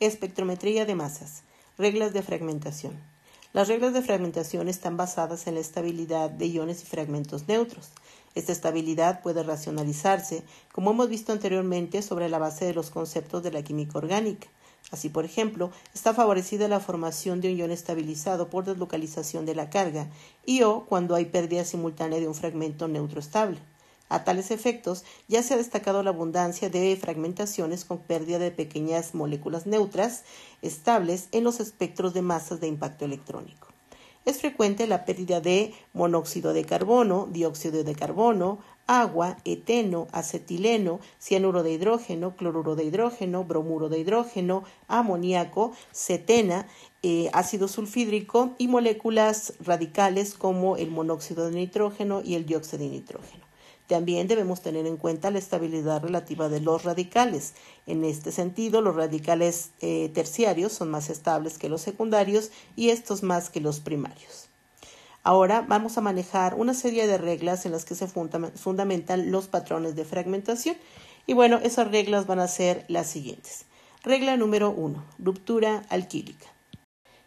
Espectrometría de masas. Reglas de fragmentación. Las reglas de fragmentación están basadas en la estabilidad de iones y fragmentos neutros. Esta estabilidad puede racionalizarse, como hemos visto anteriormente, sobre la base de los conceptos de la química orgánica. Así, por ejemplo, está favorecida la formación de un ion estabilizado por deslocalización de la carga y o cuando hay pérdida simultánea de un fragmento neutro estable. A tales efectos, ya se ha destacado la abundancia de fragmentaciones con pérdida de pequeñas moléculas neutras estables en los espectros de masas de impacto electrónico. Es frecuente la pérdida de monóxido de carbono, dióxido de carbono, agua, eteno, acetileno, cianuro de hidrógeno, cloruro de hidrógeno, bromuro de hidrógeno, amoníaco, cetena, ácido sulfídrico y moléculas radicales como el monóxido de nitrógeno y el dióxido de nitrógeno. También debemos tener en cuenta la estabilidad relativa de los radicales. En este sentido, los radicales terciarios son más estables que los secundarios y estos más que los primarios. Ahora vamos a manejar una serie de reglas en las que se fundamentan los patrones de fragmentación. Y bueno, esas reglas van a ser las siguientes. Regla número 1. Ruptura alquílica.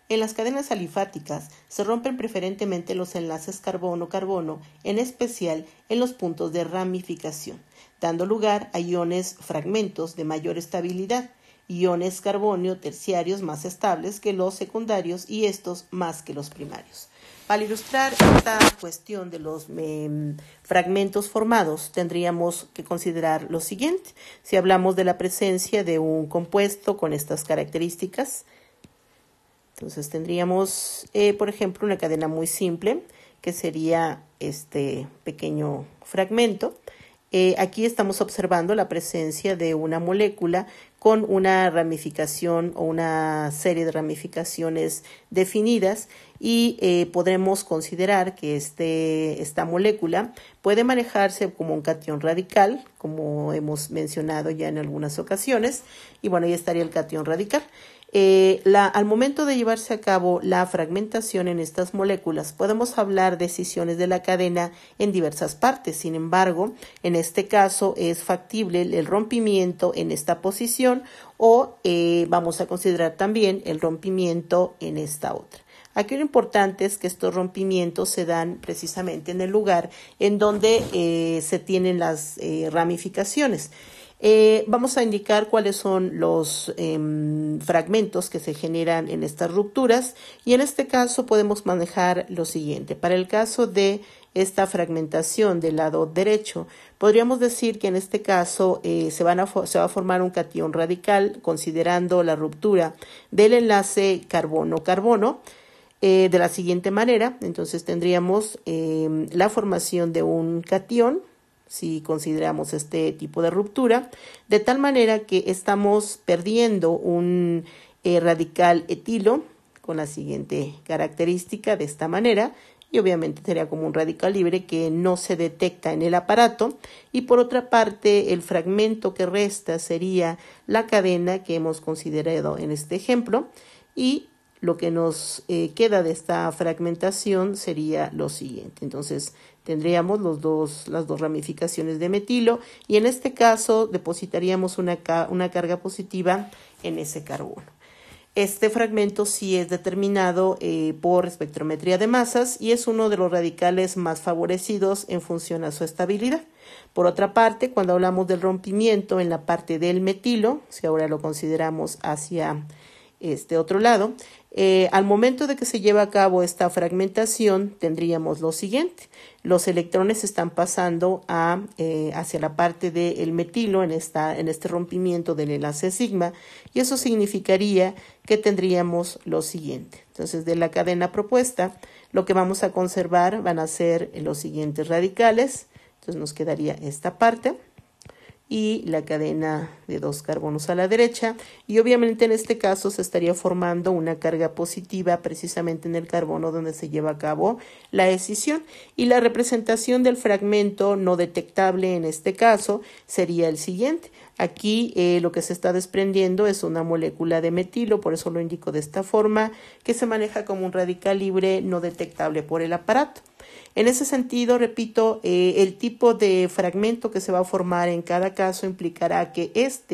En las cadenas alifáticas se rompen preferentemente los enlaces carbono-carbono, en especial en los puntos de ramificación, dando lugar a iones fragmentos de mayor estabilidad, iones carbonio terciarios más estables que los secundarios y estos más que los primarios. Para ilustrar esta cuestión de los fragmentos formados, tendríamos que considerar lo siguiente. Si hablamos de la presencia de un compuesto con estas características, entonces tendríamos, por ejemplo, una cadena muy simple, que sería este pequeño fragmento. Aquí estamos observando la presencia de una molécula con una ramificación o una serie de ramificaciones definidas y podremos considerar que esta molécula puede manejarse como un catión radical, como hemos mencionado ya en algunas ocasiones, y bueno, ahí estaría el catión radical. Al momento de llevarse a cabo la fragmentación en estas moléculas, podemos hablar de escisiones de la cadena en diversas partes. Sin embargo, en este caso es factible el rompimiento en esta posición o vamos a considerar también el rompimiento en esta otra. Aquí lo importante es que estos rompimientos se dan precisamente en el lugar en donde se tienen las ramificaciones. Vamos a indicar cuáles son los fragmentos que se generan en estas rupturas y en este caso podemos manejar lo siguiente. Para el caso de esta fragmentación del lado derecho, podríamos decir que en este caso se va a formar un catión radical considerando la ruptura del enlace carbono-carbono de la siguiente manera. Entonces tendríamos la formación de un catión, si consideramos este tipo de ruptura, de tal manera que estamos perdiendo un radical etilo con la siguiente característica de esta manera, y obviamente sería como un radical libre que no se detecta en el aparato, y por otra parte el fragmento que resta sería la cadena que hemos considerado en este ejemplo, y lo que nos queda de esta fragmentación sería lo siguiente. Entonces tendríamos las dos ramificaciones de metilo y en este caso depositaríamos una carga positiva en ese carbono. Este fragmento sí es determinado por espectrometría de masas y es uno de los radicales más favorecidos en función a su estabilidad. Por otra parte, cuando hablamos del rompimiento en la parte del metilo, si ahora lo consideramos hacia este otro lado, al momento de que se lleva a cabo esta fragmentación tendríamos lo siguiente. Los electrones están pasando hacia la parte del metilo en este rompimiento del enlace sigma y eso significaría que tendríamos lo siguiente. Entonces, de la cadena propuesta, lo que vamos a conservar van a ser los siguientes radicales. Entonces nos quedaría esta parte y la cadena de dos carbonos a la derecha y obviamente en este caso se estaría formando una carga positiva precisamente en el carbono donde se lleva a cabo la escisión y la representación del fragmento no detectable en este caso sería el siguiente. Aquí lo que se está desprendiendo es una molécula de metilo, por eso lo indico de esta forma, que se maneja como un radical libre no detectable por el aparato. En ese sentido, repito, el tipo de fragmento que se va a formar en cada caso implicará que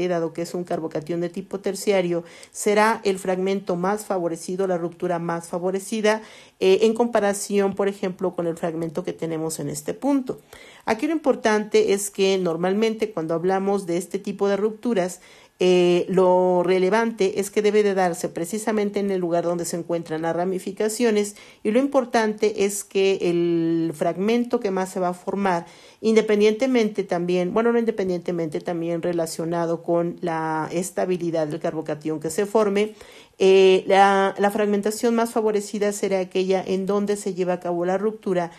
dado que es un carbocatión de tipo terciario, será el fragmento más favorecido, la ruptura más favorecida, en comparación, por ejemplo, con el fragmento que tenemos en este punto. Aquí lo importante es que normalmente cuando hablamos de este tipo de rupturas, lo relevante es que debe de darse precisamente en el lugar donde se encuentran las ramificaciones, y lo importante es que el fragmento que más se va a formar, independientemente también, no independientemente, también relacionado con la estabilidad del carbocatión que se forme, la fragmentación más favorecida será aquella en donde se lleva a cabo la ruptura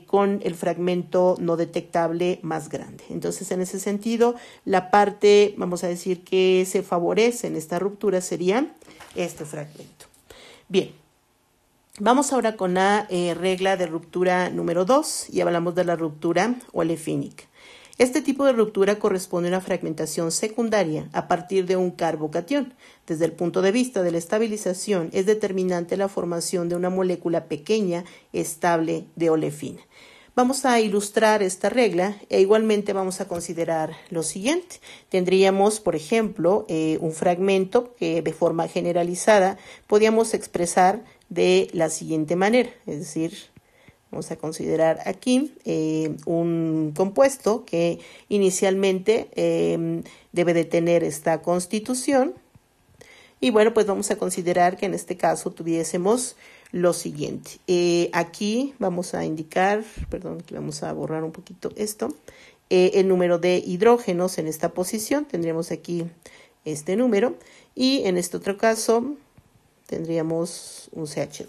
con el fragmento no detectable más grande. Entonces, en ese sentido, la parte, vamos a decir, que se favorece en esta ruptura sería este fragmento. Bien, vamos ahora con la regla de ruptura número 2 y hablamos de la ruptura olefínica. Este tipo de ruptura corresponde a una fragmentación secundaria a partir de un carbocatión. Desde el punto de vista de la estabilización, es determinante la formación de una molécula pequeña estable de olefina. Vamos a ilustrar esta regla e igualmente vamos a considerar lo siguiente. Tendríamos, por ejemplo, un fragmento que de forma generalizada podríamos expresar de la siguiente manera, es decir, vamos a considerar aquí un compuesto que inicialmente debe de tener esta constitución. Y bueno, pues vamos a considerar que en este caso tuviésemos lo siguiente. Aquí vamos a indicar, aquí vamos a borrar un poquito esto, el número de hidrógenos en esta posición. Tendríamos aquí este número y en este otro caso tendríamos un CH2.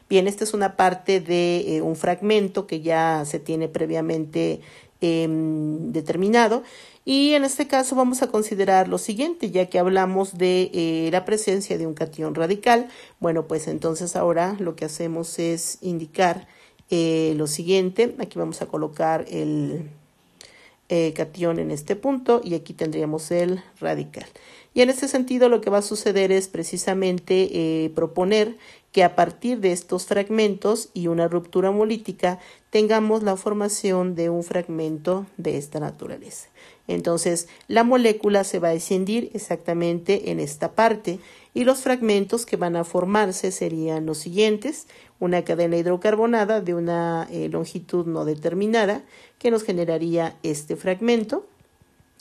Bien, esta es una parte de un fragmento que ya se tiene previamente determinado, y en este caso vamos a considerar lo siguiente, ya que hablamos de la presencia de un catión radical. Bueno, pues entonces ahora lo que hacemos es indicar lo siguiente. Aquí vamos a colocar el catión en este punto y aquí tendríamos el radical. Y en este sentido lo que va a suceder es precisamente proponer que a partir de estos fragmentos y una ruptura homolítica tengamos la formación de un fragmento de esta naturaleza. Entonces la molécula se va a escindir exactamente en esta parte y los fragmentos que van a formarse serían los siguientes: una cadena hidrocarbonada de una longitud no determinada que nos generaría este fragmento,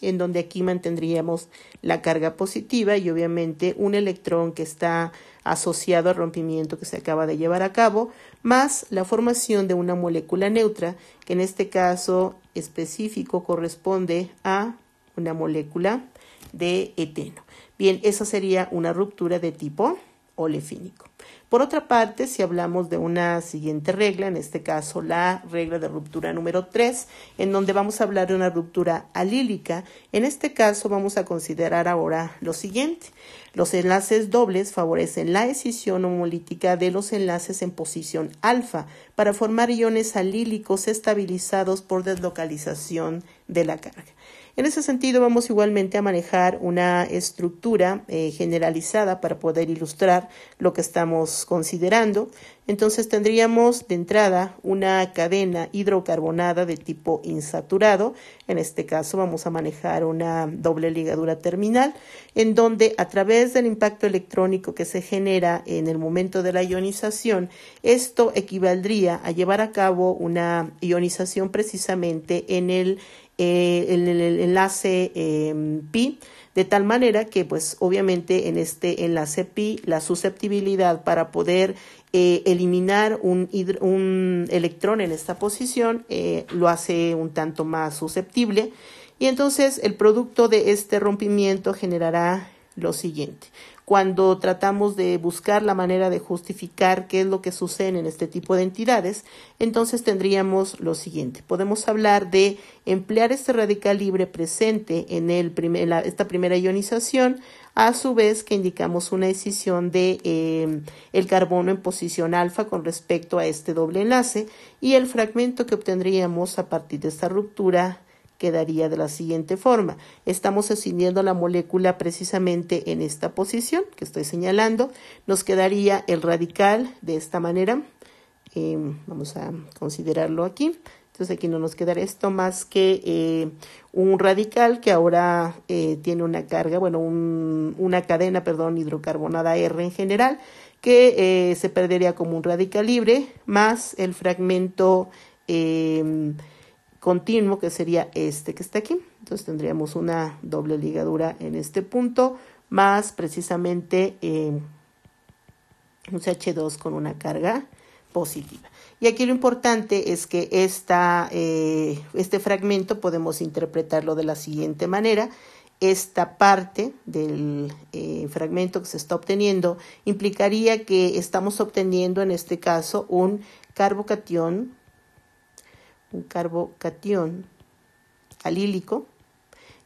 en donde aquí mantendríamos la carga positiva y obviamente un electrón que está asociado al rompimiento que se acaba de llevar a cabo, más la formación de una molécula neutra, que en este caso específico corresponde a una molécula de eteno. Bien, esa sería una ruptura de tipo olefínico. Por otra parte, si hablamos de una siguiente regla, en este caso la regla de ruptura número 3, en donde vamos a hablar de una ruptura alílica, en este caso vamos a considerar ahora lo siguiente. Los enlaces dobles favorecen la escisión homolítica de los enlaces en posición alfa para formar iones alílicos estabilizados por deslocalización de la carga. En ese sentido, vamos igualmente a manejar una estructura generalizada para poder ilustrar lo que estamos considerando. Entonces, tendríamos de entrada una cadena hidrocarbonada de tipo insaturado. En este caso, vamos a manejar una doble ligadura terminal, en donde a través del impacto electrónico que se genera en el momento de la ionización, esto equivaldría a llevar a cabo una ionización precisamente en el enlace pi, de tal manera que pues obviamente en este enlace pi la susceptibilidad para poder eliminar un electrón en esta posición lo hace un tanto más susceptible, y entonces el producto de este rompimiento generará lo siguiente. Cuando tratamos de buscar la manera de justificar qué es lo que sucede en este tipo de entidades, entonces tendríamos lo siguiente. Podemos hablar de emplear este radical libre presente en esta primera ionización, a su vez que indicamos una escisión de el carbono en posición alfa con respecto a este doble enlace, y el fragmento que obtendríamos a partir de esta ruptura quedaría de la siguiente forma. Estamos escindiendo la molécula precisamente en esta posición que estoy señalando. Nos quedaría el radical de esta manera. Vamos a considerarlo aquí. Entonces aquí no nos quedará esto más que un radical que ahora tiene una carga, una cadena, hidrocarbonada R en general, que se perdería como un radical libre, más el fragmento continuo, que sería este que está aquí. Entonces tendríamos una doble ligadura en este punto, más precisamente un CH2 con una carga positiva. Y aquí lo importante es que este fragmento podemos interpretarlo de la siguiente manera. Esta parte del fragmento que se está obteniendo implicaría que estamos obteniendo en este caso un carbocatión alílico.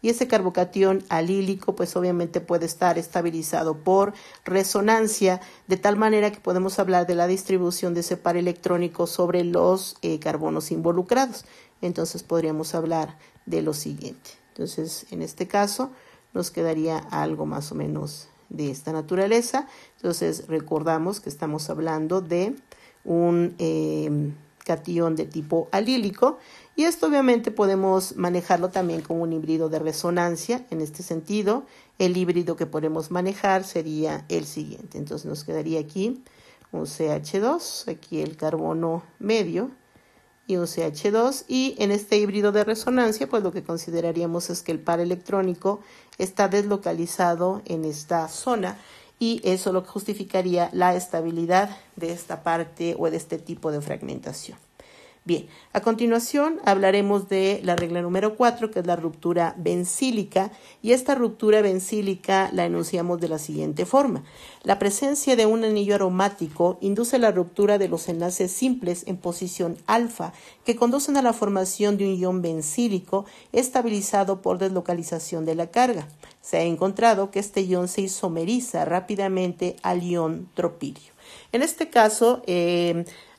Y ese carbocatión alílico pues obviamente puede estar estabilizado por resonancia, de tal manera que podemos hablar de la distribución de ese par electrónico sobre los carbonos involucrados. Entonces podríamos hablar de lo siguiente. Entonces en este caso nos quedaría algo más o menos de esta naturaleza. Entonces recordamos que estamos hablando de un catión de tipo alílico, y esto obviamente podemos manejarlo también como un híbrido de resonancia. En este sentido, el híbrido que podemos manejar sería el siguiente. Entonces nos quedaría aquí un CH2, aquí el carbono medio y un CH2, y en este híbrido de resonancia pues lo que consideraríamos es que el par electrónico está deslocalizado en esta zona, y eso lo que justificaría la estabilidad de esta parte o de este tipo de fragmentación. Bien, a continuación hablaremos de la regla número 4, que es la ruptura bencílica, y esta ruptura bencílica la enunciamos de la siguiente forma. La presencia de un anillo aromático induce la ruptura de los enlaces simples en posición alfa, que conducen a la formación de un ion bencílico estabilizado por deslocalización de la carga. Se ha encontrado que este ion se isomeriza rápidamente al ion tropídeo. En este caso,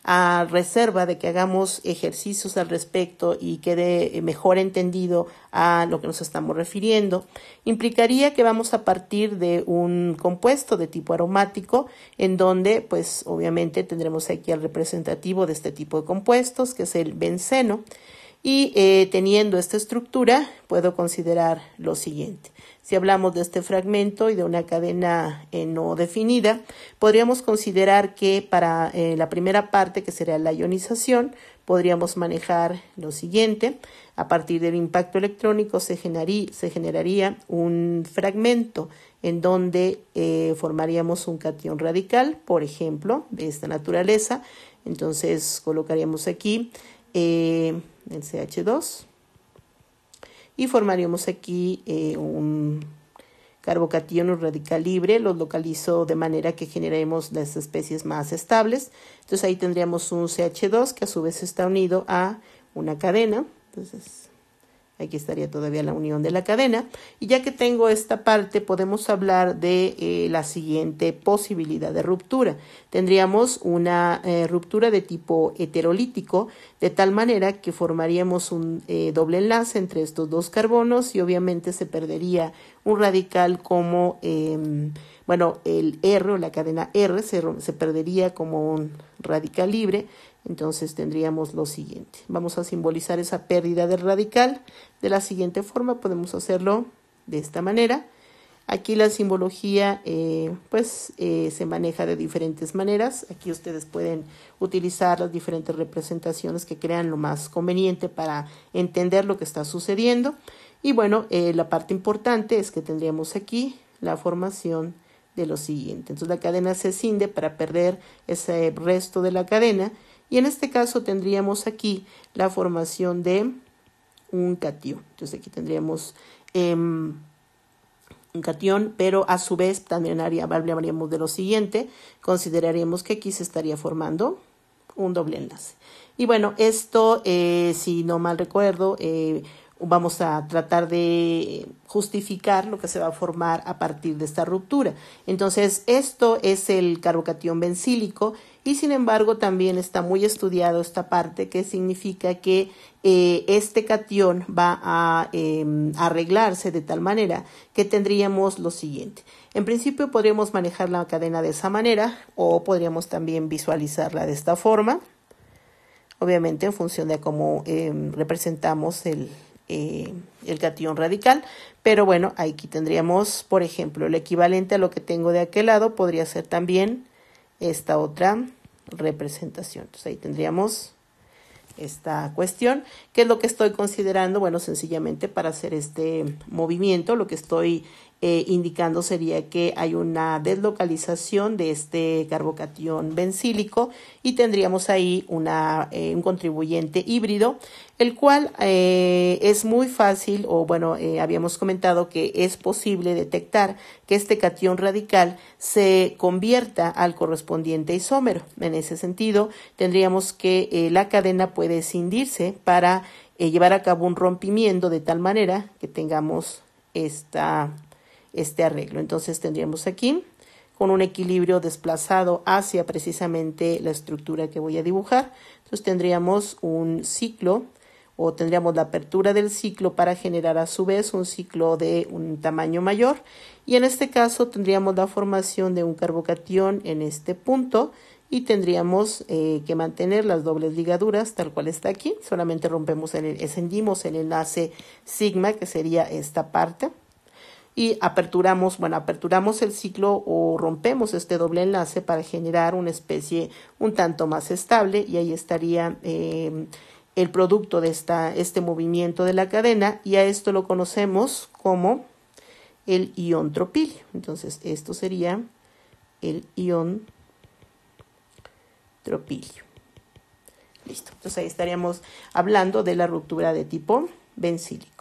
a reserva de que hagamos ejercicios al respecto y quede mejor entendido a lo que nos estamos refiriendo, implicaría que vamos a partir de un compuesto de tipo aromático, en donde pues obviamente tendremos aquí al representativo de este tipo de compuestos, que es el benceno, y teniendo esta estructura puedo considerar lo siguiente. Si hablamos de este fragmento y de una cadena no definida, podríamos considerar que para la primera parte, que será la ionización, podríamos manejar lo siguiente. A partir del impacto electrónico se generaría un fragmento en donde formaríamos un catión radical, por ejemplo, de esta naturaleza. Entonces colocaríamos aquí el CH2. Y formaríamos aquí un carbocatión o radical libre. Los localizo de manera que generemos las especies más estables. Entonces ahí tendríamos un CH2 que a su vez está unido a una cadena. Entonces aquí estaría todavía la unión de la cadena. Y ya que tengo esta parte, podemos hablar de la siguiente posibilidad de ruptura. Tendríamos una ruptura de tipo heterolítico, de tal manera que formaríamos un doble enlace entre estos dos carbonos, y obviamente se perdería un radical como, el R o la cadena R se perdería como un radical libre. Entonces tendríamos lo siguiente. Vamos a simbolizar esa pérdida del radical de la siguiente forma. Podemos hacerlo de esta manera. Aquí la simbología se maneja de diferentes maneras. Aquí ustedes pueden utilizar las diferentes representaciones que crean lo más conveniente para entender lo que está sucediendo. Y la parte importante es que tendríamos aquí la formación de lo siguiente. Entonces la cadena se escinde para perder ese resto de la cadena. Y en este caso tendríamos aquí la formación de un catión. Entonces aquí tendríamos un catión, pero a su vez también hablaríamos de lo siguiente. Consideraríamos que aquí se estaría formando un doble enlace. Y esto, si no mal recuerdo, vamos a tratar de justificar lo que se va a formar a partir de esta ruptura. Entonces, esto es el carbocatión bencílico y sin embargo también está muy estudiado esta parte que significa que este catión va a arreglarse de tal manera que tendríamos lo siguiente. En principio podríamos manejar la cadena de esa manera o podríamos también visualizarla de esta forma, obviamente en función de cómo representamos el catión radical, pero bueno, aquí tendríamos, por ejemplo, el equivalente a lo que tengo de aquel lado podría ser también esta otra representación. Entonces ahí tendríamos esta cuestión. ¿Qué es lo que estoy considerando? Bueno, sencillamente para hacer este movimiento, lo que estoy indicando sería que hay una deslocalización de este carbocatión bencílico y tendríamos ahí un contribuyente híbrido, el cual es muy fácil, o bueno, habíamos comentado que es posible detectar que este catión radical se convierta al correspondiente isómero. En ese sentido, tendríamos que la cadena puede escindirse para llevar a cabo un rompimiento de tal manera que tengamos este arreglo. Entonces tendríamos aquí con un equilibrio desplazado hacia precisamente la estructura que voy a dibujar. Entonces tendríamos un ciclo o tendríamos la apertura del ciclo para generar a su vez un ciclo de un tamaño mayor y en este caso tendríamos la formación de un carbocatión en este punto y tendríamos que mantener las dobles ligaduras tal cual está aquí. Solamente escindimos el enlace sigma, que sería esta parte, y aperturamos el ciclo o rompemos este doble enlace para generar una especie un tanto más estable y ahí estaría el producto de este movimiento de la cadena y a esto lo conocemos como el ion tropilio. Entonces esto sería el ion tropilio. Listo. Entonces ahí estaríamos hablando de la ruptura de tipo bencílico.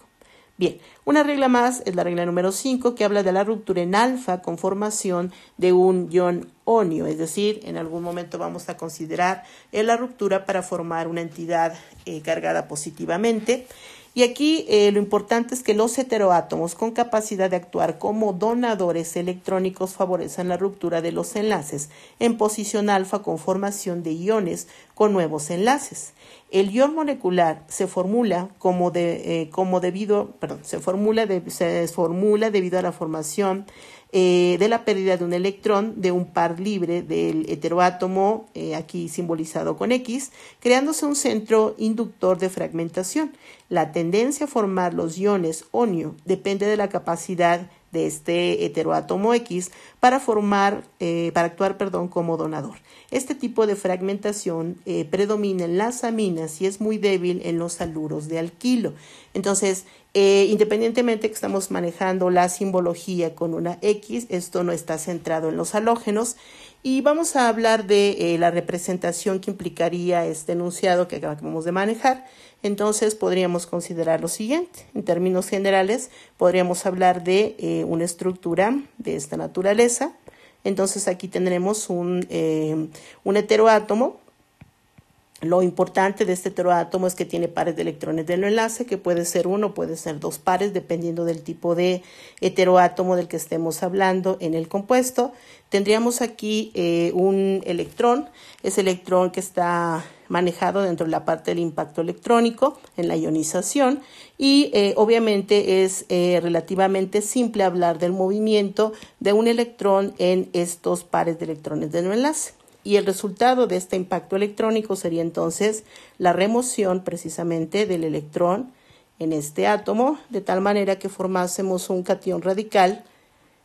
Bien, una regla más es la regla número 5 que habla de la ruptura en alfa con formación de un ion onio, es decir, en algún momento vamos a considerar la ruptura para formar una entidad cargada positivamente. Y aquí lo importante es que los heteroátomos con capacidad de actuar como donadores electrónicos favorecen la ruptura de los enlaces en posición alfa con formación de iones con nuevos enlaces. El ion molecular se formula debido a la formación de la pérdida de un electrón de un par libre del heteroátomo, aquí simbolizado con X, creándose un centro inductor de fragmentación. La tendencia a formar los iones onio depende de la capacidad de este heteroátomo X para actuar como donador. Este tipo de fragmentación predomina en las aminas y es muy débil en los haluros de alquilo. Entonces, independientemente que estamos manejando la simbología con una X, esto no está centrado en los halógenos. Y vamos a hablar de la representación que implicaría este enunciado que acabamos de manejar. Entonces podríamos considerar lo siguiente. En términos generales, podríamos hablar de una estructura de esta naturaleza. Entonces aquí tendremos un heteroátomo. Lo importante de este heteroátomo es que tiene pares de electrones de no enlace, que puede ser uno, puede ser dos pares, dependiendo del tipo de heteroátomo del que estemos hablando en el compuesto. Tendríamos aquí un electrón, ese electrón que está manejado dentro de la parte del impacto electrónico en la ionización y obviamente es relativamente simple hablar del movimiento de un electrón en estos pares de electrones de no enlace. Y el resultado de este impacto electrónico sería entonces la remoción precisamente del electrón en este átomo, de tal manera que formásemos un catión radical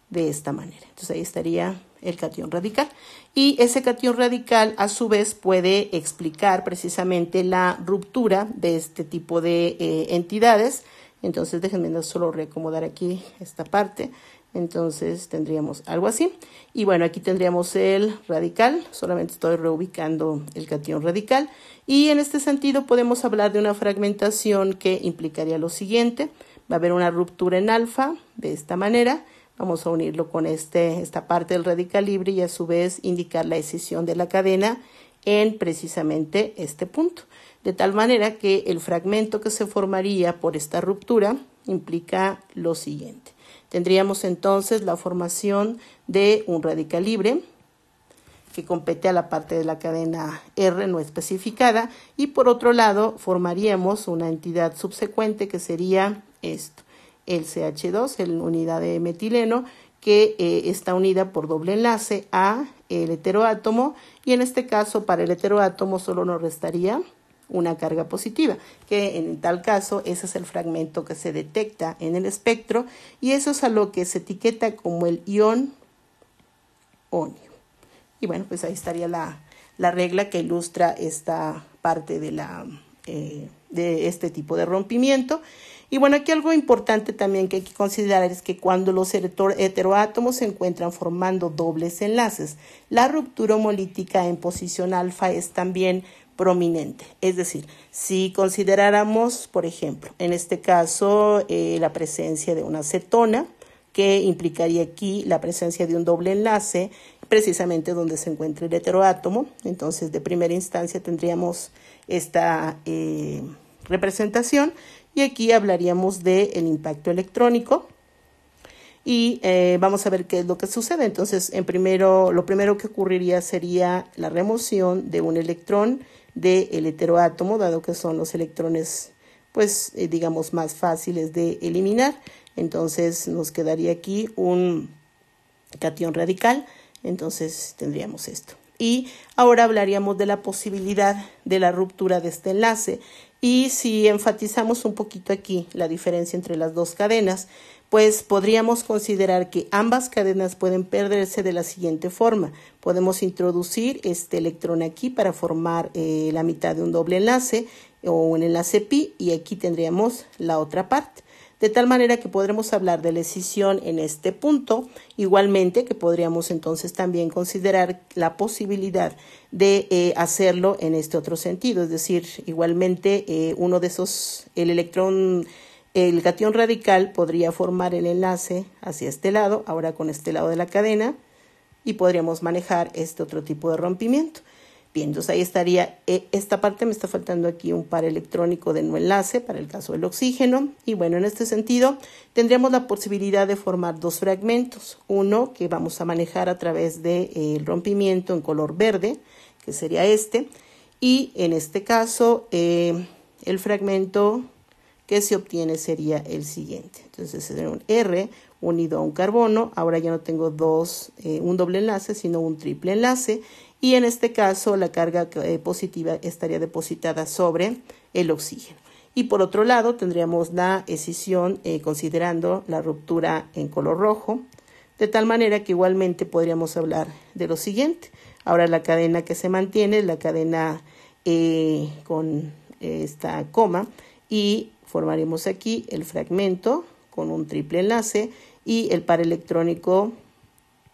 de esta manera. Entonces ahí estaría el catión radical. Y ese catión radical a su vez puede explicar precisamente la ruptura de este tipo de entidades. Entonces déjenme solo reacomodar aquí esta parte. Entonces tendríamos algo así. Y bueno, aquí tendríamos el radical. Solamente estoy reubicando el catión radical. Y en este sentido podemos hablar de una fragmentación que implicaría lo siguiente. Va a haber una ruptura en alfa de esta manera. Vamos a unirlo con esta parte del radical libre y a su vez indicar la escisión de la cadena en precisamente este punto. De tal manera que el fragmento que se formaría por esta ruptura implica lo siguiente. Tendríamos entonces la formación de un radical libre que compete a la parte de la cadena R no especificada, y por otro lado formaríamos una entidad subsecuente que sería esto, el CH2, la unidad de metileno, que está unida por doble enlace a el heteroátomo, y en este caso para el heteroátomo solo nos restaría una carga positiva, que en tal caso ese es el fragmento que se detecta en el espectro, y eso es a lo que se etiqueta como el ion onio. Y bueno, pues ahí estaría la regla que ilustra esta parte de este tipo de rompimiento. Y bueno, aquí algo importante también que hay que considerar es que cuando los heteroátomos se encuentran formando dobles enlaces, la ruptura homolítica en posición alfa es también prominente. Es decir, si consideráramos, por ejemplo, en este caso la presencia de una cetona, que implicaría aquí la presencia de un doble enlace, precisamente donde se encuentra el heteroátomo. Entonces, de primera instancia tendríamos esta representación, y aquí hablaríamos del impacto electrónico, y vamos a ver qué es lo que sucede. Entonces, lo primero que ocurriría sería la remoción de un electrón del heteroátomo, dado que son los electrones, pues, digamos, más fáciles de eliminar. Entonces, nos quedaría aquí un catión radical. Entonces, tendríamos esto. Y ahora hablaríamos de la posibilidad de la ruptura de este enlace. Y si enfatizamos un poquito aquí la diferencia entre las dos cadenas, pues podríamos considerar que ambas cadenas pueden perderse de la siguiente forma. Podemos introducir este electrón aquí para formar la mitad de un doble enlace o un enlace pi, y aquí tendríamos la otra parte. De tal manera que podremos hablar de la escisión en este punto, igualmente que podríamos entonces también considerar la posibilidad de hacerlo en este otro sentido, es decir, igualmente uno de esos, el catión radical podría formar el enlace hacia este lado, ahora con este lado de la cadena, y podríamos manejar este otro tipo de rompimiento. Bien, entonces ahí estaría esta parte. Me está faltando aquí un par electrónico de no enlace para el caso del oxígeno. Y bueno, en este sentido tendríamos la posibilidad de formar dos fragmentos. Uno que vamos a manejar a través del rompimiento en color verde, que sería este. Y en este caso el fragmento que se obtiene sería el siguiente. Entonces sería un R unido a un carbono. Ahora ya no tengo un doble enlace, sino un triple enlace. Y en este caso la carga positiva estaría depositada sobre el oxígeno. Y por otro lado tendríamos la escisión considerando la ruptura en color rojo, de tal manera que igualmente podríamos hablar de lo siguiente. Ahora la cadena que se mantiene es la cadena con esta coma, y formaremos aquí el fragmento con un triple enlace y el par electrónico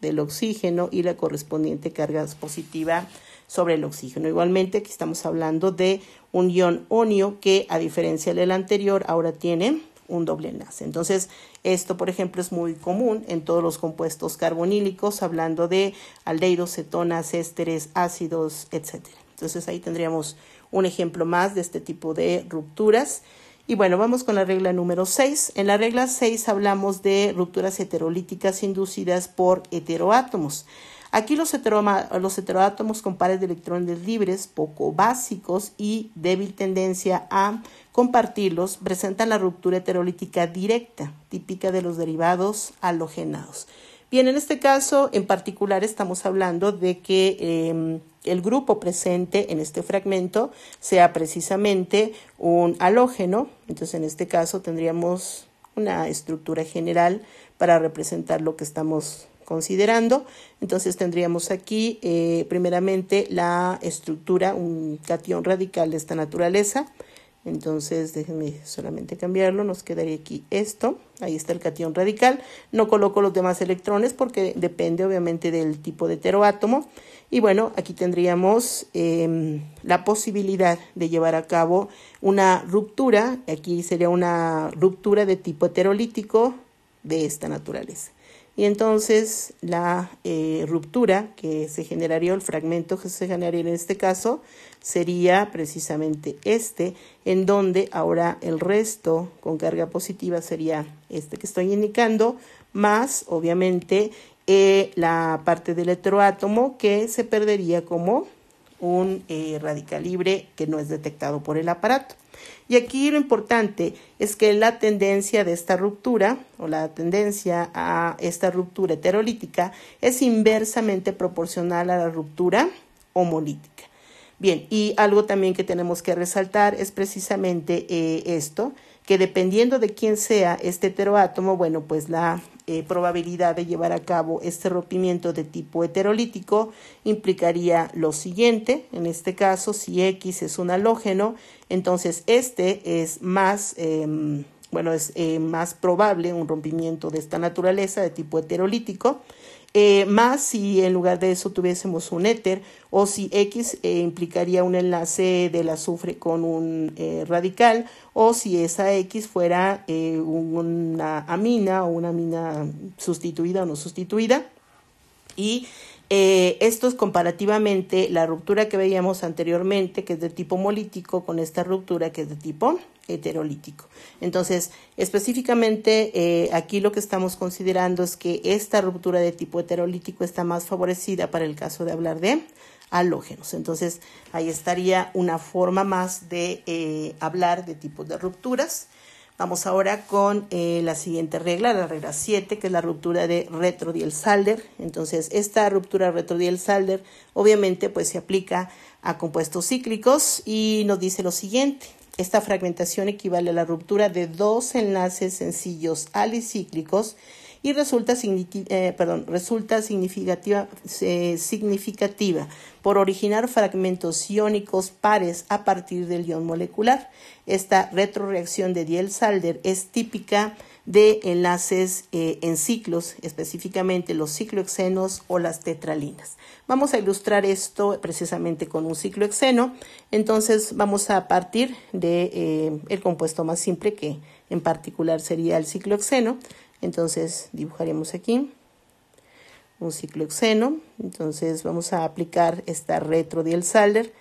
del oxígeno y la correspondiente carga positiva sobre el oxígeno. Igualmente aquí estamos hablando de un ion onio que, a diferencia del anterior, ahora tiene un doble enlace. Entonces esto, por ejemplo, es muy común en todos los compuestos carbonílicos, hablando de aldehídos, cetonas, ésteres, ácidos, etc. Entonces ahí tendríamos un ejemplo más de este tipo de rupturas. Y bueno, vamos con la regla número 6. En la regla 6 hablamos de heterolíticas inducidas por heteroátomos. Aquí los heteroátomos con pares de electrones libres, poco básicos y débil tendencia a compartirlos, presentan la ruptura heterolítica directa, típica de los derivados halogenados. Bien, en este caso en particular estamos hablando de que el grupo presente en este fragmento sea precisamente un halógeno. Entonces en este caso tendríamos una estructura general para representar lo que estamos considerando. Entonces tendríamos aquí primeramente la estructura, un catión radical de esta naturaleza. Entonces déjenme solamente cambiarlo, nos quedaría aquí esto, ahí está el catión radical. No coloco los demás electrones porque depende obviamente del tipo de heteroátomo. Y bueno, aquí tendríamos la posibilidad de llevar a cabo una ruptura. Aquí sería una ruptura de tipo heterolítico de esta naturaleza. y entonces la ruptura que se generaría, el fragmento que se generaría en este caso, sería precisamente en donde ahora el resto con carga positiva sería este que estoy indicando, más obviamente la parte del heteroátomo que se perdería como un radical libre que no es detectado por el aparato. Y aquí lo importante es que la tendencia de esta ruptura o la tendencia a esta ruptura heterolítica es inversamente proporcional a la ruptura homolítica. Bien, y algo también que tenemos que resaltar es precisamente esto, que dependiendo de quién sea este heteroátomo, bueno, pues la probabilidad de llevar a cabo este rompimiento de tipo heterolítico implicaría lo siguiente. En este caso, si X es un halógeno, entonces es más, más probable un rompimiento de esta naturaleza de tipo heterolítico. Más si en lugar de eso tuviésemos un éter, o si X implicaría un enlace del azufre con un radical, o si esa X fuera una amina o una amina sustituida o no sustituida. Y esto es comparativamente la ruptura que veíamos anteriormente, que es de tipo homolítico, con esta ruptura que es de tipo heterolítico. Entonces, específicamente aquí lo que estamos considerando es que esta ruptura de tipo heterolítico está más favorecida para el caso de hablar de halógenos. Entonces, ahí estaría una forma más de hablar de tipos de rupturas. Vamos ahora con la siguiente regla, la regla 7, que es la ruptura de Retro-Diels-Alder. Entonces, esta ruptura Retro-Diels-Alder obviamente pues se aplica a compuestos cíclicos y nos dice lo siguiente. Esta fragmentación equivale a la ruptura de dos enlaces sencillos alicíclicos y resulta significativa por originar fragmentos iónicos pares a partir del ion molecular. Esta retroreacción de Diels-Alder es típica de enlaces en ciclos, específicamente los ciclohexenos o las tetralinas. Vamos a ilustrar esto precisamente con un ciclohexeno. Entonces vamos a partir de el compuesto más simple, que en particular sería el ciclohexeno. Entonces dibujaremos aquí un ciclohexeno. Entonces vamos a aplicar esta Retro-Diels-Alder.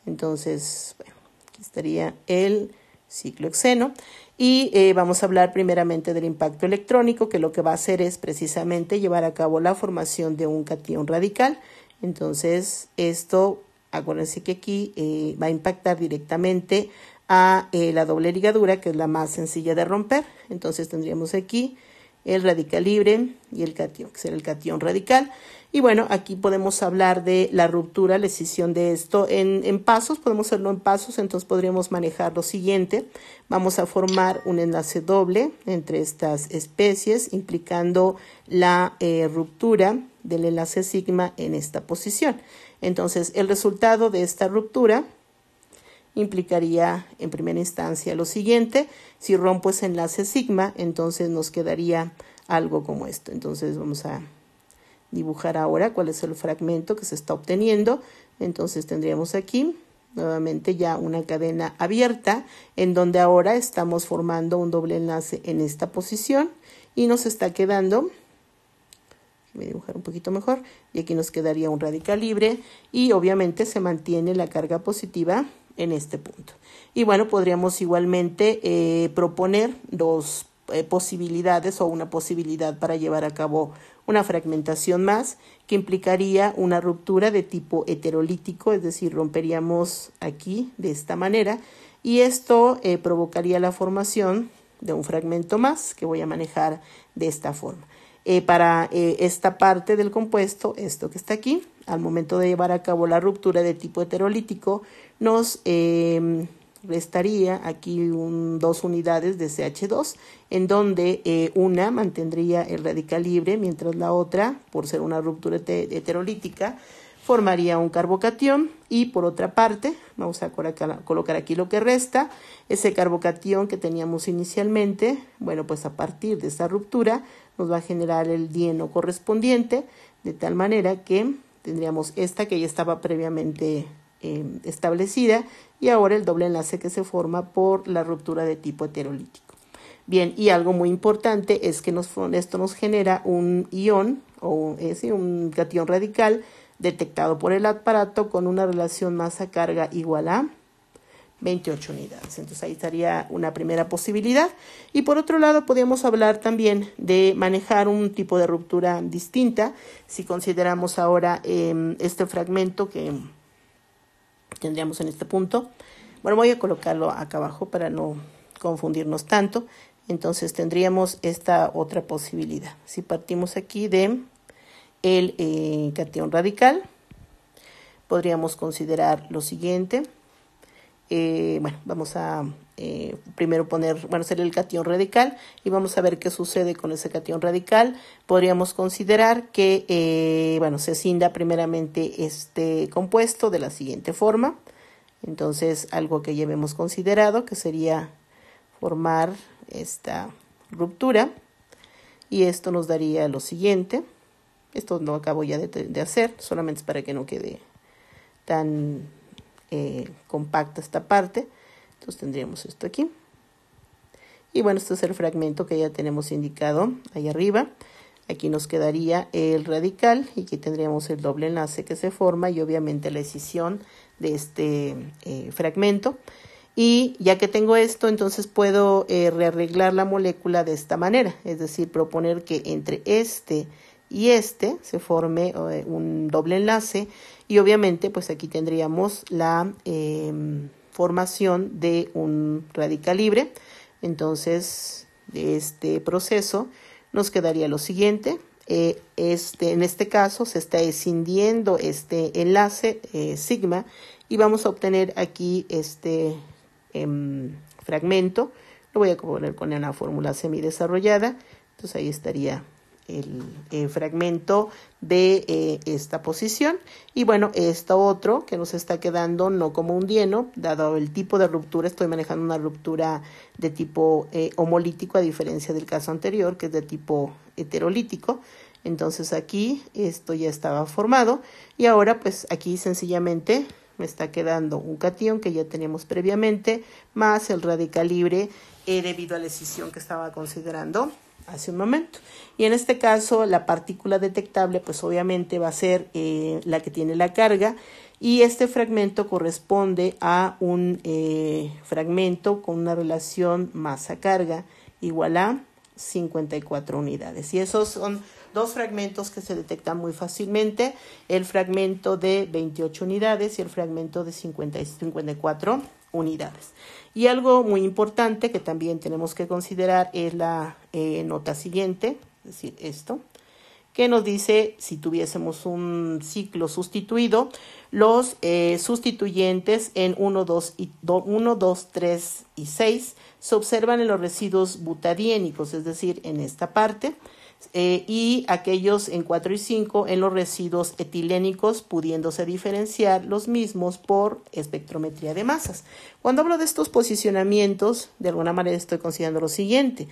Entonces, bueno, aquí estaría el ciclohexeno. Y vamos a hablar primeramente del impacto electrónico, que lo que va a hacer es precisamente llevar a cabo la formación de un catión radical. Entonces, esto, acuérdense que aquí va a impactar directamente a la doble ligadura, que es la más sencilla de romper. Entonces, tendríamos aquí el radical libre y el catión, que será el catión radical. Y bueno, aquí podemos hablar de la ruptura, la escisión de esto en pasos, podemos hacerlo en pasos, entonces podríamos manejar lo siguiente. Vamos a formar un enlace doble entre estas especies, implicando la ruptura del enlace sigma en esta posición. Entonces, el resultado de esta ruptura implicaría en primera instancia lo siguiente. Si rompo ese enlace sigma, entonces nos quedaría algo como esto. Entonces vamos a dibujar ahora cuál es el fragmento que se está obteniendo. Entonces tendríamos aquí nuevamente ya una cadena abierta, en donde ahora estamos formando un doble enlace en esta posición y nos está quedando, voy a dibujar un poquito mejor, y aquí nos quedaría un radical libre y obviamente se mantiene la carga positiva en este punto. Y bueno, podríamos igualmente proponer dos posibilidades o una posibilidad para llevar a cabo una fragmentación más, que implicaría una ruptura de tipo heterolítico, es decir, romperíamos aquí de esta manera y esto provocaría la formación de un fragmento más que voy a manejar de esta forma. Para esta parte del compuesto, esto que está aquí, al momento de llevar a cabo la ruptura de tipo heterolítico, nos restaría aquí 2 unidades de CH2, en donde una mantendría el radical libre, mientras la otra, por ser una ruptura heterolítica, formaría un carbocatión. Y por otra parte, vamos a colocar aquí lo que resta, ese carbocatión que teníamos inicialmente, bueno, pues a partir de esta ruptura nos va a generar el dieno correspondiente, de tal manera que tendríamos esta que ya estaba previamente establecida y ahora el doble enlace que se forma por la ruptura de tipo heterolítico. Bien, y algo muy importante es que esto nos genera un ion o un catión radical detectado por el aparato con una relación masa-carga igual a 28 unidades. Entonces ahí estaría una primera posibilidad. Y por otro lado, podríamos hablar también de manejar un tipo de ruptura distinta. Si consideramos ahora este fragmento que tendríamos en este punto. Bueno, voy a colocarlo acá abajo para no confundirnos tanto. Entonces tendríamos esta otra posibilidad. Si partimos aquí de el catión radical, podríamos considerar lo siguiente. Vamos a primero hacer el catión radical y vamos a ver qué sucede con ese catión radical. Podríamos considerar que, se escinda primeramente este compuesto de la siguiente forma. Entonces, algo que ya hemos considerado, que sería formar esta ruptura. Y esto nos daría lo siguiente. Esto lo acabo ya de hacer, solamente es para que no quede tan compacta esta parte. Entonces tendríamos esto aquí. Y bueno, este es el fragmento que ya tenemos indicado ahí arriba. Aquí nos quedaría el radical y aquí tendríamos el doble enlace que se forma y obviamente la escisión de este fragmento. Y ya que tengo esto, entonces puedo rearreglar la molécula de esta manera, es decir, proponer que entre este y este se forme un doble enlace y obviamente pues aquí tendríamos la formación de un radical libre. Entonces de este proceso nos quedaría lo siguiente. En este caso se está escindiendo este enlace sigma y vamos a obtener aquí este fragmento. Lo voy a poner con una fórmula semidesarrollada. Entonces ahí estaría el fragmento de esta posición. Y bueno, esto otro que nos está quedando no como un dieno, dado el tipo de ruptura, estoy manejando una ruptura de tipo homolítico a diferencia del caso anterior, que es de tipo heterolítico. Entonces aquí esto ya estaba formado y ahora pues aquí sencillamente me está quedando un catión que ya teníamos previamente, más el radical libre debido a la escisión que estaba considerando hace un momento. Y en este caso la partícula detectable pues obviamente va a ser la que tiene la carga y este fragmento corresponde a un fragmento con una relación masa-carga igual a 54 unidades. Y esos son dos fragmentos que se detectan muy fácilmente, el fragmento de 28 unidades y el fragmento de 54 unidades. Y algo muy importante que también tenemos que considerar es la nota siguiente, es decir, esto, que nos dice si tuviésemos un ciclo sustituido, los sustituyentes en 1, 2, 3 y 6 se observan en los residuos butadiénicos, es decir, en esta parte, y aquellos en 4 y 5 en los residuos etilénicos, pudiéndose diferenciar los mismos por espectrometría de masas. Cuando hablo de estos posicionamientos, de alguna manera estoy considerando lo siguiente,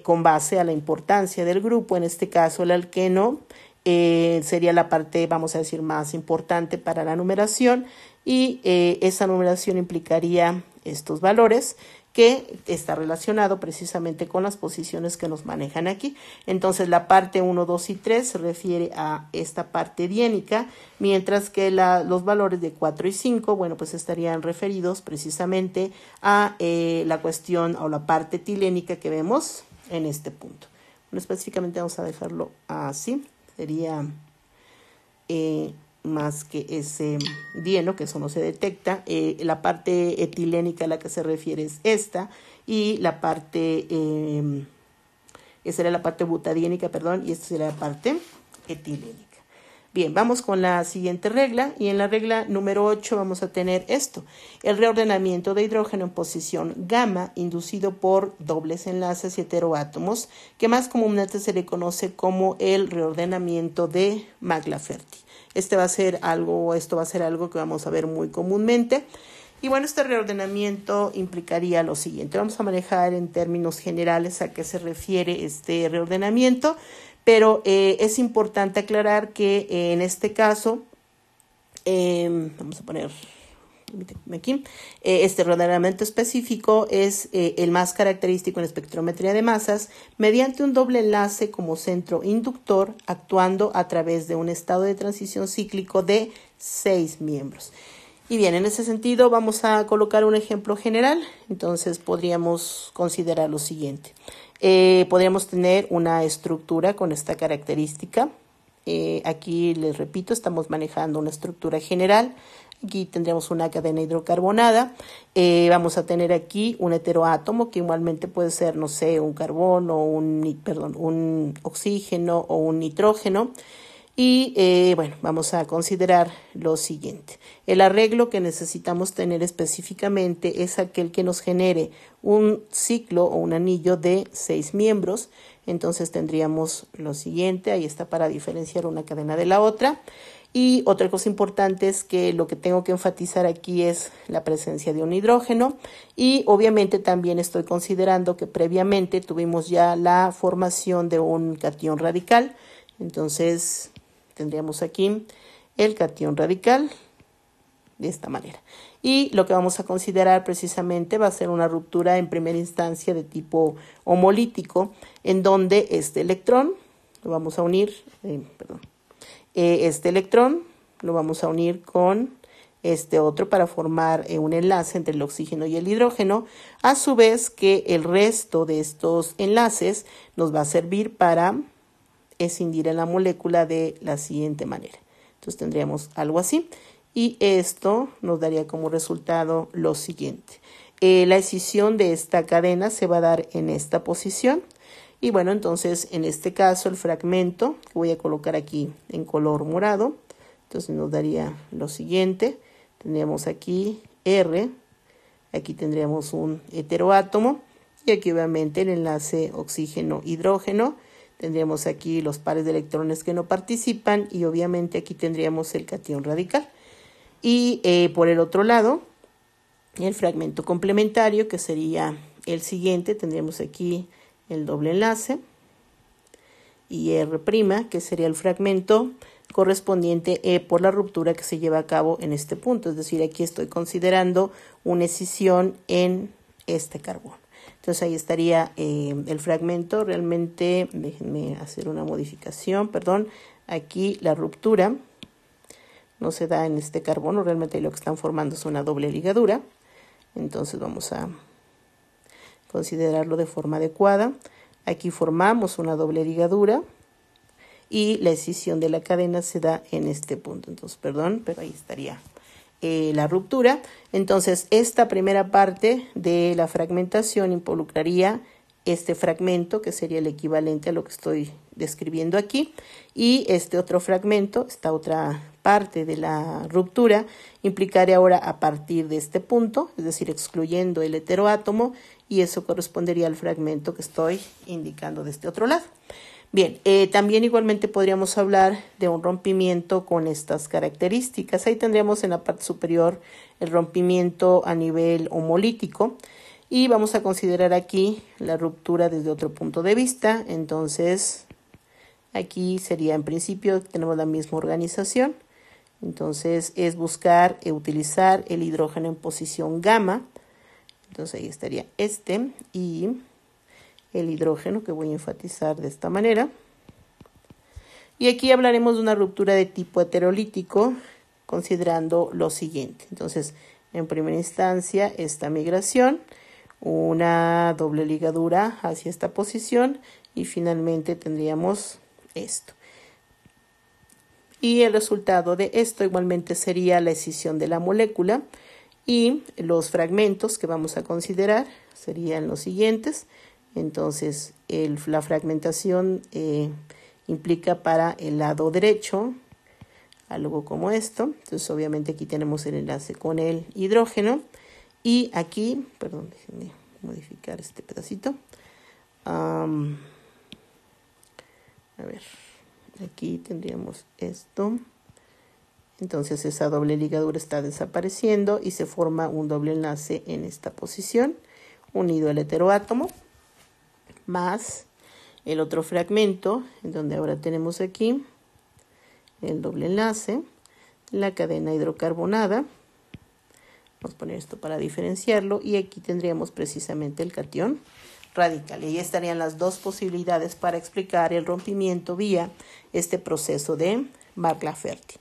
con base a la importancia del grupo, en este caso el alqueno, sería la parte, vamos a decir, más importante para la numeración y esa numeración implicaría estos valores que está relacionado precisamente con las posiciones que nos manejan aquí. Entonces la parte 1, 2 y 3 se refiere a esta parte diénica, mientras que los valores de 4 y 5, bueno, pues estarían referidos precisamente a la cuestión o la parte etilénica que vemos en este punto. Bueno, específicamente vamos a dejarlo así, sería más que ese dieno, que eso no se detecta. La parte etilénica a la que se refiere es esta, y la parte, esa era la parte butadiénica, perdón, y esta sería la parte etilénica. Bien, vamos con la siguiente regla, y en la regla número 8 vamos a tener esto, el reordenamiento de hidrógeno en posición gamma inducido por dobles enlaces y heteroátomos, que más comúnmente se le conoce como el reordenamiento de Magliaferti. Esto va a ser algo que vamos a ver muy comúnmente. Y bueno, este reordenamiento implicaría lo siguiente. Vamos a manejar en términos generales a qué se refiere este reordenamiento, pero es importante aclarar que en este caso, vamos a poner aquí. Este rodeamiento específico es el más característico en espectrometría de masas mediante un doble enlace como centro inductor actuando a través de un estado de transición cíclico de 6 miembros. Y bien, en ese sentido vamos a colocar un ejemplo general. Entonces podríamos considerar lo siguiente. Podríamos tener una estructura con esta característica. Aquí les repito, estamos manejando una estructura general. Aquí tendríamos una cadena hidrocarbonada. Vamos a tener aquí un heteroátomo que igualmente puede ser, no sé, un carbono, un oxígeno o un nitrógeno. Y bueno, vamos a considerar lo siguiente. El arreglo que necesitamos tener específicamente es aquel que nos genere un ciclo o un anillo de 6 miembros. Entonces tendríamos lo siguiente, ahí está para diferenciar una cadena de la otra. Y otra cosa importante es que lo que tengo que enfatizar aquí es la presencia de un hidrógeno. Y obviamente también estoy considerando que previamente tuvimos ya la formación de un catión radical. Entonces tendríamos aquí el catión radical de esta manera. Y lo que vamos a considerar precisamente va a ser una ruptura en primera instancia de tipo homolítico, en donde este electrón lo vamos a unir, este electrón lo vamos a unir con este otro para formar un enlace entre el oxígeno y el hidrógeno, a su vez que el resto de estos enlaces nos va a servir para escindir en la molécula de la siguiente manera. Entonces tendríamos algo así y esto nos daría como resultado lo siguiente. La escisión de esta cadena se va a dar en esta posición y bueno, entonces en este caso el fragmento que voy a colocar aquí en color morado, entonces nos daría lo siguiente. Tendríamos aquí R, aquí tendríamos un heteroátomo y aquí obviamente el enlace oxígeno-hidrógeno. Tendríamos aquí los pares de electrones que no participan y obviamente aquí tendríamos el catión radical. Y por el otro lado, el fragmento complementario, que sería el siguiente, tendríamos aquí el doble enlace y R', que sería el fragmento correspondiente por la ruptura que se lleva a cabo en este punto. Es decir, aquí estoy considerando una escisión en este carbono. Entonces ahí estaría el fragmento. Realmente, déjenme hacer una modificación, aquí la ruptura no se da en este carbono, realmente lo que están formando es una doble ligadura. Entonces vamos a considerarlo de forma adecuada. Aquí formamos una doble ligadura y la escisión de la cadena se da en este punto. Entonces, pero ahí estaría la ruptura. Entonces, esta primera parte de la fragmentación involucraría este fragmento, que sería el equivalente a lo que estoy describiendo aquí, y este otro fragmento, esta otra parte de la ruptura, implicaría ahora a partir de este punto, es decir, excluyendo el heteroátomo, y eso correspondería al fragmento que estoy indicando de este otro lado. Bien, también igualmente podríamos hablar de un rompimiento con estas características. Ahí tendríamos en la parte superior el rompimiento a nivel homolítico y vamos a considerar aquí la ruptura desde otro punto de vista. Entonces, aquí sería en principio, tenemos la misma organización. Entonces, es buscar utilizar el hidrógeno en posición gamma. Entonces, ahí estaría este y el hidrógeno que voy a enfatizar de esta manera. Y aquí hablaremos de una ruptura de tipo heterolítico considerando lo siguiente. Entonces, en primera instancia, esta migración, una doble ligadura hacia esta posición y finalmente tendríamos esto. Y el resultado de esto igualmente sería la escisión de la molécula y los fragmentos que vamos a considerar serían los siguientes. Entonces, la fragmentación implica para el lado derecho algo como esto. Entonces, obviamente aquí tenemos el enlace con el hidrógeno. Y aquí, déjenme modificar este pedacito. Aquí tendríamos esto. Entonces, esa doble ligadura está desapareciendo y se forma un doble enlace en esta posición, unido al heteroátomo, más el otro fragmento, en donde ahora tenemos aquí el doble enlace, la cadena hidrocarbonada, Vamos a poner esto para diferenciarlo y aquí tendríamos precisamente el cation radical. Y ahí estarían las dos posibilidades para explicar el rompimiento vía este proceso de Mark-Lafferty.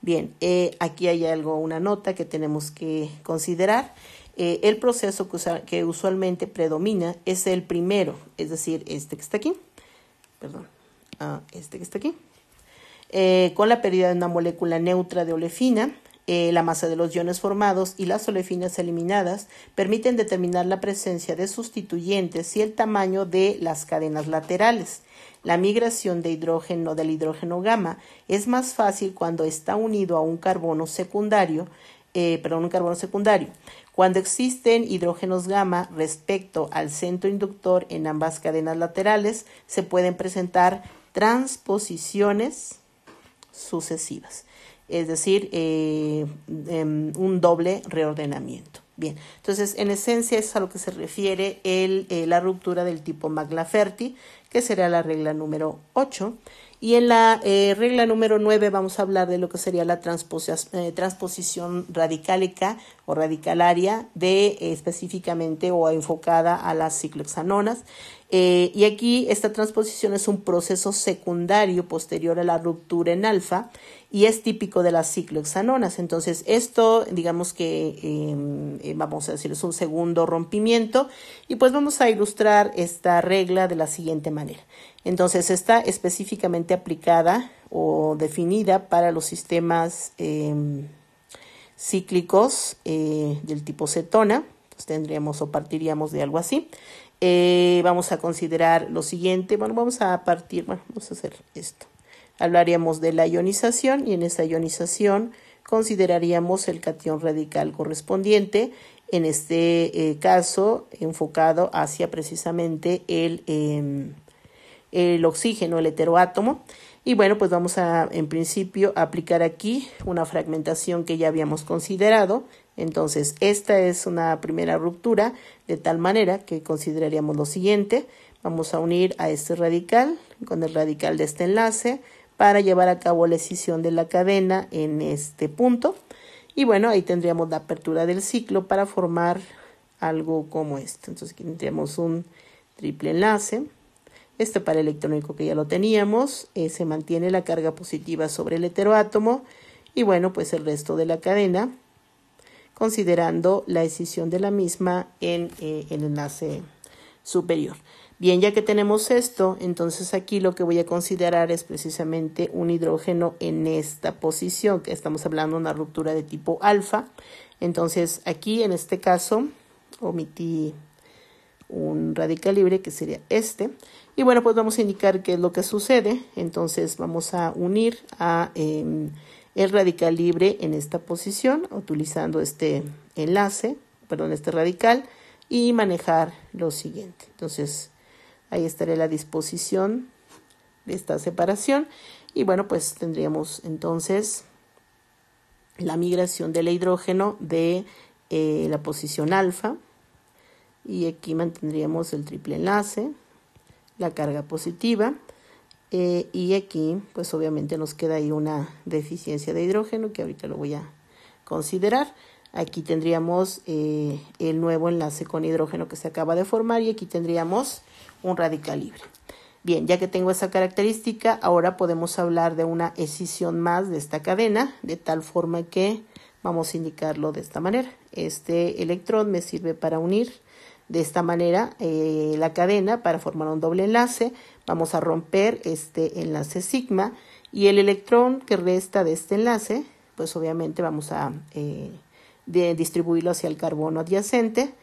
Bien, aquí hay una nota que tenemos que considerar. El proceso que usualmente predomina es el primero, es decir, este que está aquí, este que está aquí, con la pérdida de una molécula neutra de olefina. La masa de los iones formados y las olefinas eliminadas permiten determinar la presencia de sustituyentes y el tamaño de las cadenas laterales. La migración del hidrógeno gamma es más fácil cuando está unido a un carbono secundario. Cuando existen hidrógenos gamma respecto al centro inductor en ambas cadenas laterales, se pueden presentar transposiciones sucesivas, es decir, un doble reordenamiento. Bien, entonces en esencia es a lo que se refiere la ruptura del tipo Mark-Lafferty, que será la regla número 8. Y en la regla número 9 vamos a hablar de lo que sería la transposición radicálica o radicalaria específicamente o enfocada a las ciclohexanonas. Y aquí esta transposición es un proceso secundario posterior a la ruptura en alfa y es típico de las ciclohexanonas. Entonces esto, digamos que vamos a decir, es un segundo rompimiento y pues vamos a ilustrar esta regla de la siguiente manera. Entonces está específicamente aplicada o definida para los sistemas cíclicos del tipo cetona. Entonces tendríamos o partiríamos de algo así. Vamos a considerar lo siguiente. Vamos a hacer esto. Hablaríamos de la ionización y en esa ionización consideraríamos el cation radical correspondiente. En este caso, enfocado hacia precisamente el oxígeno, el heteroátomo. Y bueno, pues vamos a, en principio, aplicar aquí una fragmentación que ya habíamos considerado. Entonces, esta es una primera ruptura, de tal manera que consideraríamos lo siguiente. Vamos a unir a este radical con el radical de este enlace para llevar a cabo la escisión de la cadena en este punto. Y bueno, ahí tendríamos la apertura del ciclo para formar algo como esto. Entonces, aquí tendríamos un triple enlace. Este par electrónico que ya lo teníamos, se mantiene la carga positiva sobre el heteroátomo y bueno, pues el resto de la cadena, considerando la escisión de la misma en el enlace superior. Bien, ya que tenemos esto, entonces aquí lo que voy a considerar es precisamente un hidrógeno en esta posición, que estamos hablando de una ruptura de tipo alfa. Entonces aquí en este caso omití un radical libre que sería este. Y bueno, pues vamos a indicar qué es lo que sucede. Entonces vamos a unir a el radical libre en esta posición, utilizando este este radical, y manejar lo siguiente. Entonces ahí estaría la disposición de esta separación. Y bueno, pues tendríamos entonces la migración del hidrógeno de la posición alfa. Y aquí mantendríamos el triple enlace, la carga positiva, y aquí pues obviamente nos queda ahí una deficiencia de hidrógeno que ahorita lo voy a considerar. Aquí tendríamos el nuevo enlace con hidrógeno que se acaba de formar y aquí tendríamos un radical libre. Bien, ya que tengo esa característica, ahora podemos hablar de una escisión más de esta cadena, de tal forma que vamos a indicarlo de esta manera. Este electrón me sirve para unir de esta manera la cadena para formar un doble enlace. Vamos a romper este enlace sigma y el electrón que resta de este enlace, pues obviamente vamos a distribuirlo hacia el carbono adyacente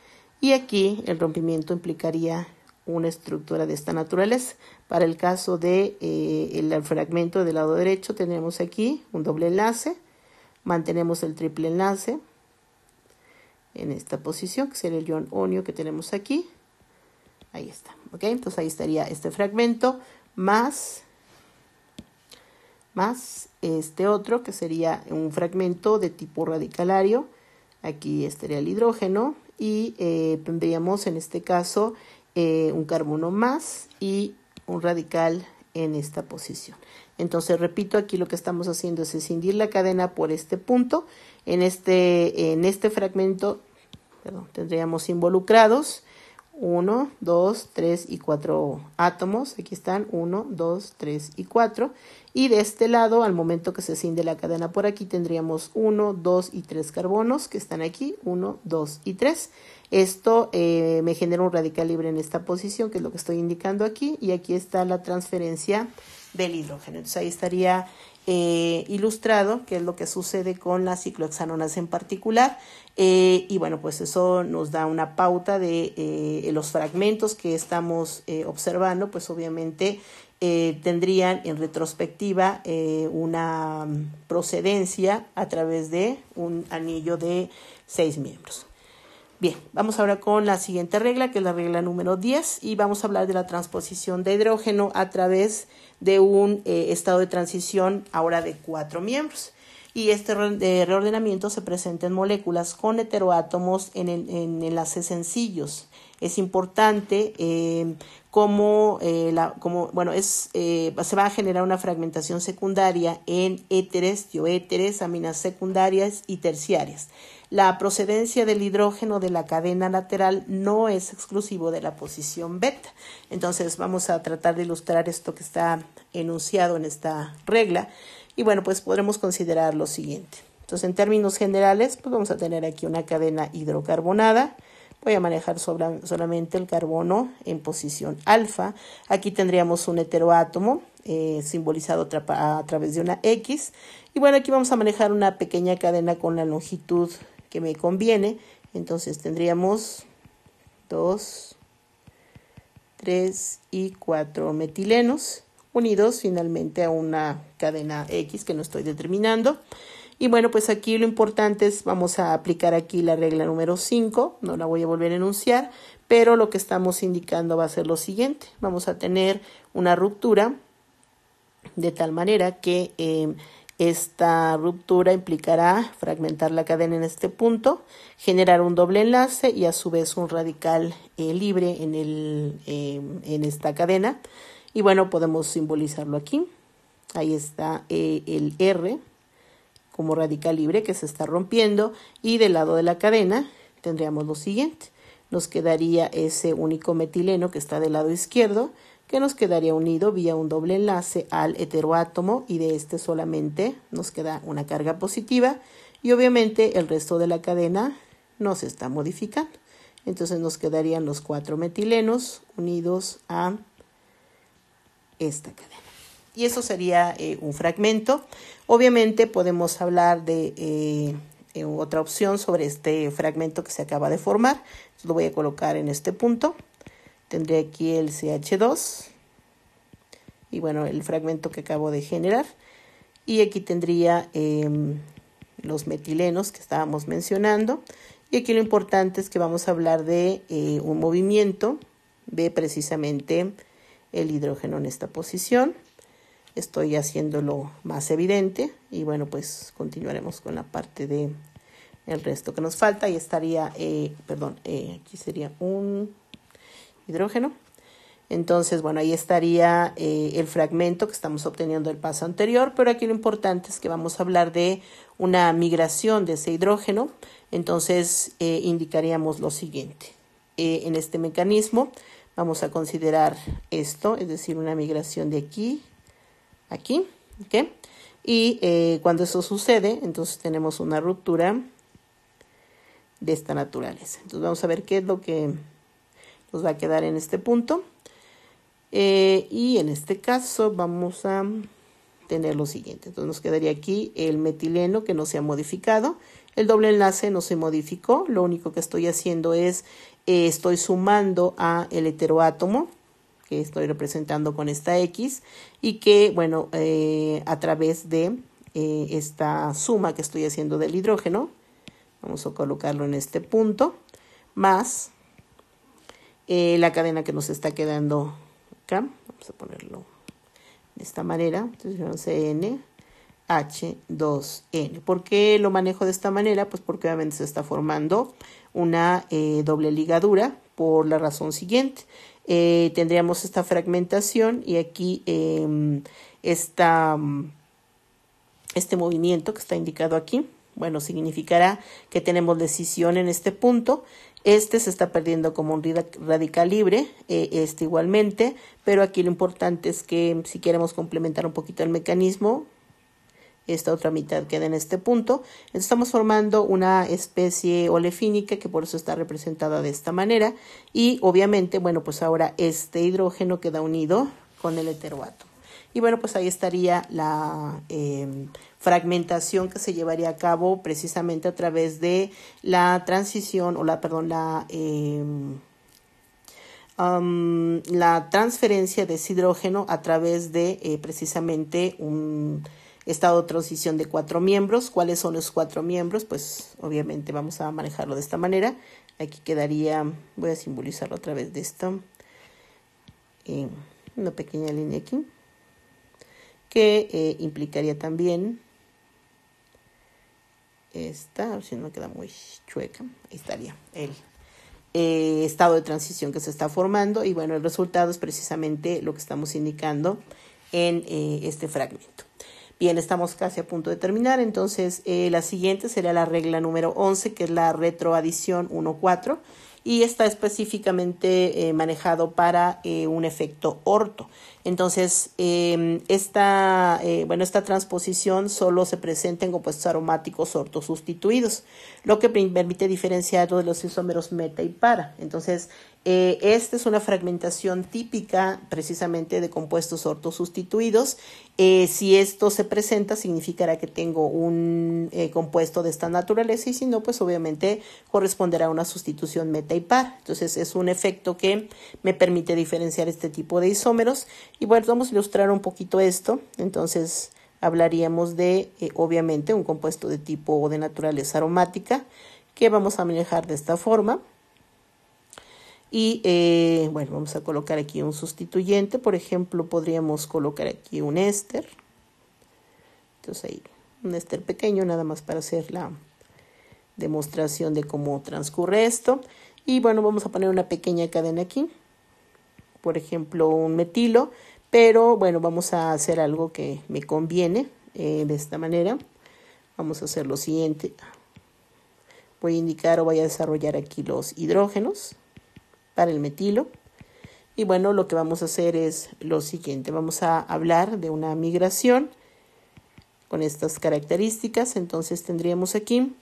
y aquí el rompimiento implicaría una estructura de esta naturaleza. Para el caso de el fragmento del lado derecho tenemos aquí un doble enlace, mantenemos el triple enlace en esta posición, que sería el ion onio que tenemos aquí. Ahí está, ¿ok? Entonces ahí estaría este fragmento más este otro, que sería un fragmento de tipo radicalario. Aquí estaría el hidrógeno y tendríamos en este caso un carbono más y un radical en esta posición. Entonces, repito, aquí lo que estamos haciendo es escindir la cadena por este punto. En este fragmento, tendríamos involucrados 1, 2, 3 y 4 átomos. Aquí están 1, 2, 3 y 4. Y de este lado, al momento que se cinde la cadena por aquí, tendríamos 1, 2 y 3 carbonos que están aquí, 1, 2 y 3. Esto me genera un radical libre en esta posición, que es lo que estoy indicando aquí. Y aquí está la transferencia del hidrógeno. Entonces ahí estaría ilustrado qué es lo que sucede con las ciclohexanonas en particular. Y bueno, pues eso nos da una pauta de los fragmentos que estamos observando, pues obviamente tendrían en retrospectiva una procedencia a través de un anillo de 6 miembros. Bien, vamos ahora con la siguiente regla, que es la regla número 10, y vamos a hablar de la transposición de hidrógeno a través de un estado de transición ahora de 4 miembros. Y este reordenamiento se presenta en moléculas con heteroátomos en enlaces sencillos. Es importante se va a generar una fragmentación secundaria en éteres, dioéteres, aminas secundarias y terciarias. La procedencia del hidrógeno de la cadena lateral no es exclusivo de la posición beta. Entonces vamos a tratar de ilustrar esto que está enunciado en esta regla. Y bueno, pues podremos considerar lo siguiente. Entonces, en términos generales, pues vamos a tener aquí una cadena hidrocarbonada. Voy a manejar solamente el carbono en posición alfa. Aquí tendríamos un heteroátomo simbolizado a través de una X. Y bueno, aquí vamos a manejar una pequeña cadena con la longitud que me conviene. Entonces tendríamos 2, 3 y 4 metilenos unidos finalmente a una cadena X que no estoy determinando. Y bueno, pues aquí lo importante es, vamos a aplicar aquí la regla número 5, no la voy a volver a enunciar, pero lo que estamos indicando va a ser lo siguiente. Vamos a tener una ruptura de tal manera que esta ruptura implicará fragmentar la cadena en este punto, generar un doble enlace y a su vez un radical libre en esta cadena. Y bueno, podemos simbolizarlo aquí. Ahí está el R como radical libre que se está rompiendo. Y del lado de la cadena tendríamos lo siguiente. Nos quedaría ese único metileno que está del lado izquierdo, que nos quedaría unido vía un doble enlace al heteroátomo, y de este solamente nos queda una carga positiva. Y obviamente el resto de la cadena no se está modificando. Entonces nos quedarían los 4 metilenos unidos a esta cadena. Y eso sería un fragmento. Obviamente podemos hablar de otra opción sobre este fragmento que se acaba de formar. Entonces lo voy a colocar en este punto. Tendré aquí el CH2 y bueno, el fragmento que acabo de generar. Y aquí tendría los metilenos que estábamos mencionando. Y aquí lo importante es que vamos a hablar de un movimiento de precisamente el hidrógeno en esta posición. Estoy haciéndolo más evidente y bueno, pues continuaremos con la parte de el resto que nos falta. Y estaría, aquí sería un hidrógeno. Entonces, bueno, ahí estaría el fragmento que estamos obteniendo del paso anterior, pero aquí lo importante es que vamos a hablar de una migración de ese hidrógeno. Entonces, indicaríamos lo siguiente. En este mecanismo vamos a considerar esto, es decir, una migración de aquí a aquí, ¿ok? Y cuando eso sucede, entonces tenemos una ruptura de esta naturaleza. Entonces vamos a ver qué es lo que nos va a quedar en este punto. Y en este caso vamos a tener lo siguiente. Entonces nos quedaría aquí el metileno que no se ha modificado. El doble enlace no se modificó. Lo único que estoy haciendo es, estoy sumando a el heteroátomo que estoy representando con esta X y que, bueno, a través de esta suma que estoy haciendo del hidrógeno, vamos a colocarlo en este punto, más la cadena que nos está quedando acá. Vamos a ponerlo de esta manera. Entonces, CnH2n. ¿Por qué lo manejo de esta manera? Pues porque obviamente se está formando una doble ligadura por la razón siguiente. Tendríamos esta fragmentación y aquí este movimiento que está indicado aquí, bueno, significará que tenemos decisión en este punto. Este se está perdiendo como un radical libre, este igualmente, pero aquí lo importante es que si queremos complementar un poquito el mecanismo, esta otra mitad queda en este punto. Entonces estamos formando una especie olefínica que por eso está representada de esta manera. Y obviamente, bueno, pues ahora este hidrógeno queda unido con el heteroátomo. Y bueno, pues ahí estaría la fragmentación que se llevaría a cabo precisamente a través de la transición, o la transferencia de ese hidrógeno a través de precisamente un estado de transición de 4 miembros. ¿Cuáles son los 4 miembros? Pues obviamente vamos a manejarlo de esta manera. Aquí quedaría, voy a simbolizarlo a través de esto, una pequeña línea aquí, que implicaría también esta, a ver si no queda muy chueca, ahí estaría el estado de transición que se está formando, y bueno, el resultado es precisamente lo que estamos indicando en este fragmento. Bien, estamos casi a punto de terminar, entonces la siguiente sería la regla número 11, que es la retroadición 1,4, y está específicamente manejado para un efecto orto. Entonces, esta transposición solo se presenta en compuestos aromáticos ortosustituidos, lo que permite diferenciarlo de los isómeros meta y para. Entonces, esta es una fragmentación típica precisamente de compuestos ortosustituidos. Si esto se presenta, significará que tengo un compuesto de esta naturaleza, y si no, pues obviamente corresponderá a una sustitución meta y para. Entonces, es un efecto que me permite diferenciar este tipo de isómeros. Y bueno, vamos a ilustrar un poquito esto. Entonces, hablaríamos de, obviamente, un compuesto de tipo o de naturaleza aromática que vamos a manejar de esta forma. Y bueno, vamos a colocar aquí un sustituyente. Por ejemplo, podríamos colocar aquí un éster. Entonces ahí, un éster pequeño, nada más para hacer la demostración de cómo transcurre esto. Y bueno, vamos a poner una pequeña cadena aquí. Por ejemplo, un metilo. Pero bueno, vamos a hacer algo que me conviene de esta manera. Vamos a hacer lo siguiente. Voy a indicar o voy a desarrollar aquí los hidrógenos para el metilo. Y bueno, lo que vamos a hacer es lo siguiente. Vamos a hablar de una migración con estas características. Entonces tendríamos aquí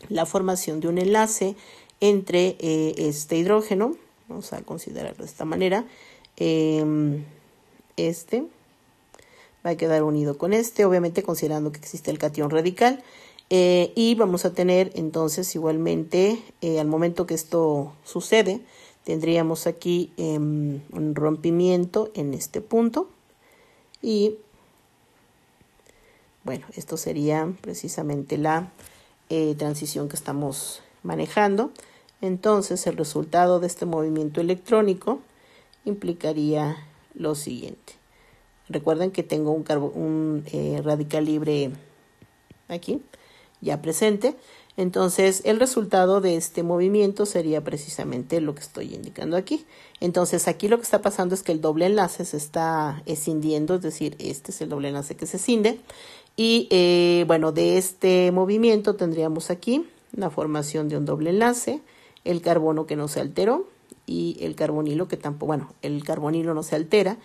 la formación de un enlace entre este hidrógeno. Vamos a considerarlo de esta manera. Este va a quedar unido con este, obviamente considerando que existe el catión radical. Y vamos a tener entonces igualmente, al momento que esto sucede, tendríamos aquí un rompimiento en este punto. Y bueno, esto sería precisamente la transición que estamos manejando. Entonces, el resultado de este movimiento electrónico implicaría lo siguiente. Recuerden que tengo un radical libre aquí ya presente. Entonces, el resultado de este movimiento sería precisamente lo que estoy indicando aquí. Entonces, aquí lo que está pasando es que el doble enlace se está escindiendo, es decir, este es el doble enlace que se escinde. Y bueno, de este movimiento tendríamos aquí la formación de un doble enlace, el carbono que no se alteró y el carbonilo que tampoco, bueno, el carbonilo no se altera.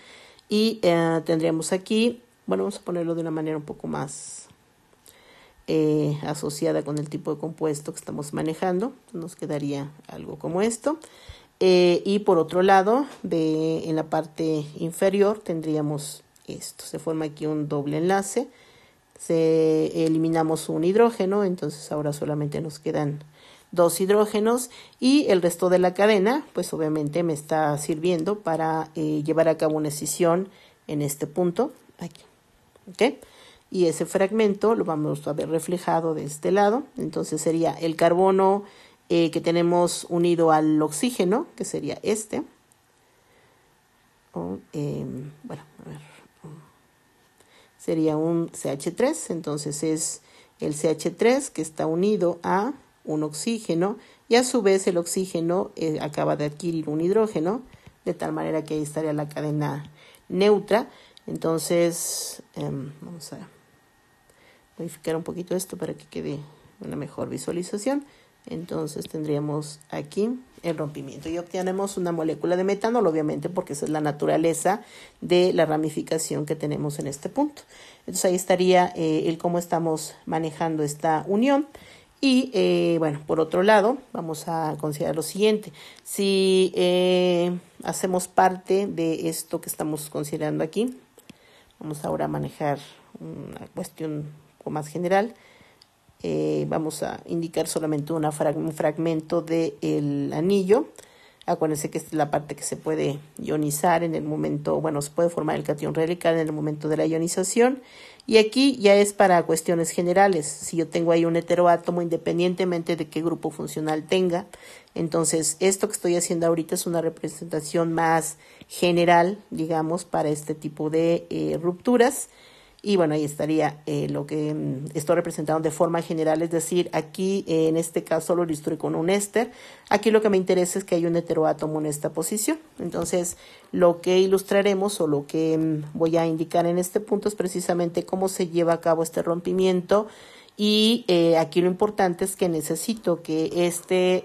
Y tendríamos aquí, bueno, vamos a ponerlo de una manera un poco más asociada con el tipo de compuesto que estamos manejando. Nos quedaría algo como esto. Y por otro lado, en la parte inferior tendríamos esto. Se forma aquí un doble enlace. Eliminamos un hidrógeno, entonces ahora solamente nos quedan 2 hidrógenos, y el resto de la cadena pues obviamente me está sirviendo para llevar a cabo una escisión en este punto aquí, ¿ok? Y ese fragmento lo vamos a ver reflejado de este lado. Entonces sería el carbono que tenemos unido al oxígeno, que sería este. Bueno, a ver, sería un CH3, entonces es el CH3 que está unido a un oxígeno y a su vez el oxígeno acaba de adquirir un hidrógeno, de tal manera que ahí estaría la cadena neutra. Entonces, vamos a modificar un poquito esto para que quede una mejor visualización. Entonces tendríamos aquí el rompimiento y obtenemos una molécula de metanol, obviamente, porque esa es la naturaleza de la ramificación que tenemos en este punto. Entonces ahí estaría el cómo estamos manejando esta unión. Y bueno, por otro lado, vamos a considerar lo siguiente. Si hacemos parte de esto que estamos considerando aquí, vamos ahora a manejar una cuestión un poco más general. Vamos a indicar solamente un fragmento del anillo. Acuérdense que esta es la parte que se puede ionizar en el momento, bueno, se puede formar el catión radical en el momento de la ionización. Y aquí ya es para cuestiones generales. Si yo tengo ahí un heteroátomo, independientemente de qué grupo funcional tenga, entonces esto que estoy haciendo ahorita es una representación más general, digamos, para este tipo de rupturas. Y bueno, ahí estaría lo que estoy representando de forma general, es decir, aquí en este caso lo ilustré con un éster. Aquí lo que me interesa es que hay un heteroátomo en esta posición. Entonces, lo que ilustraremos o lo que voy a indicar en este punto es precisamente cómo se lleva a cabo este rompimiento. Y aquí lo importante es que necesito que este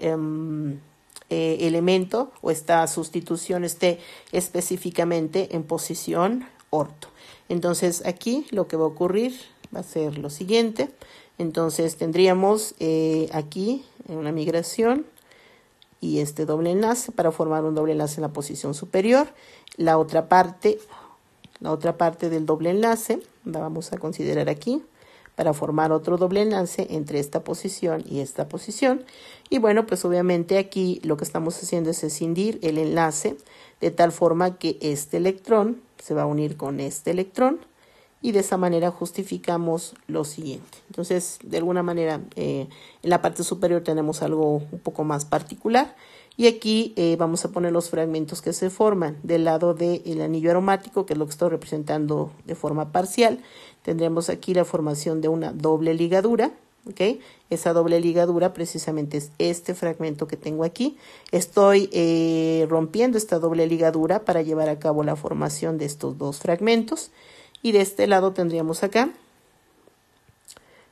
elemento o esta sustitución esté específicamente en posición orto. Entonces aquí lo que va a ocurrir va a ser lo siguiente. Entonces tendríamos aquí una migración y este doble enlace para formar un doble enlace en la posición superior. La otra parte del doble enlace la vamos a considerar aquí para formar otro doble enlace entre esta posición y esta posición. Y bueno, pues obviamente aquí lo que estamos haciendo es escindir el enlace de tal forma que este electrón se va a unir con este electrón y de esa manera justificamos lo siguiente. Entonces, de alguna manera, en la parte superior tenemos algo un poco más particular y aquí vamos a poner los fragmentos que se forman del lado del anillo aromático, que es lo que estoy representando de forma parcial. Tendremos aquí la formación de una doble ligadura. ¿Okay? Esa doble ligadura precisamente es este fragmento que tengo aquí. Estoy rompiendo esta doble ligadura para llevar a cabo la formación de estos dos fragmentos. Y de este lado tendríamos acá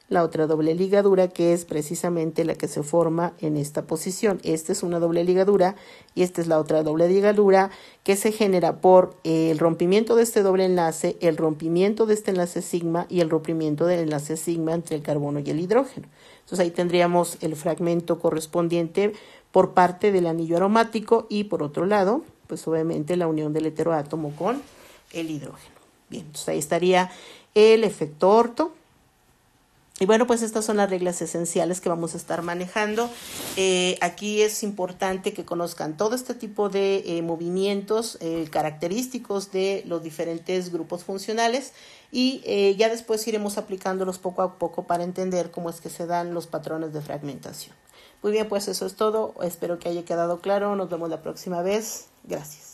la otra doble ligadura, que es precisamente la que se forma en esta posición. Esta es una doble ligadura y esta es la otra doble ligadura que se genera por el rompimiento de este doble enlace, el rompimiento de este enlace sigma y el rompimiento del enlace sigma entre el carbono y el hidrógeno. Entonces ahí tendríamos el fragmento correspondiente por parte del anillo aromático y por otro lado, pues obviamente la unión del heteroátomo con el hidrógeno. Bien, entonces ahí estaría el efecto orto. Y bueno, pues estas son las reglas esenciales que vamos a estar manejando. Aquí es importante que conozcan todo este tipo de movimientos característicos de los diferentes grupos funcionales y ya después iremos aplicándolos poco a poco para entender cómo es que se dan los patrones de fragmentación. Muy bien, pues eso es todo. Espero que haya quedado claro. Nos vemos la próxima vez. Gracias.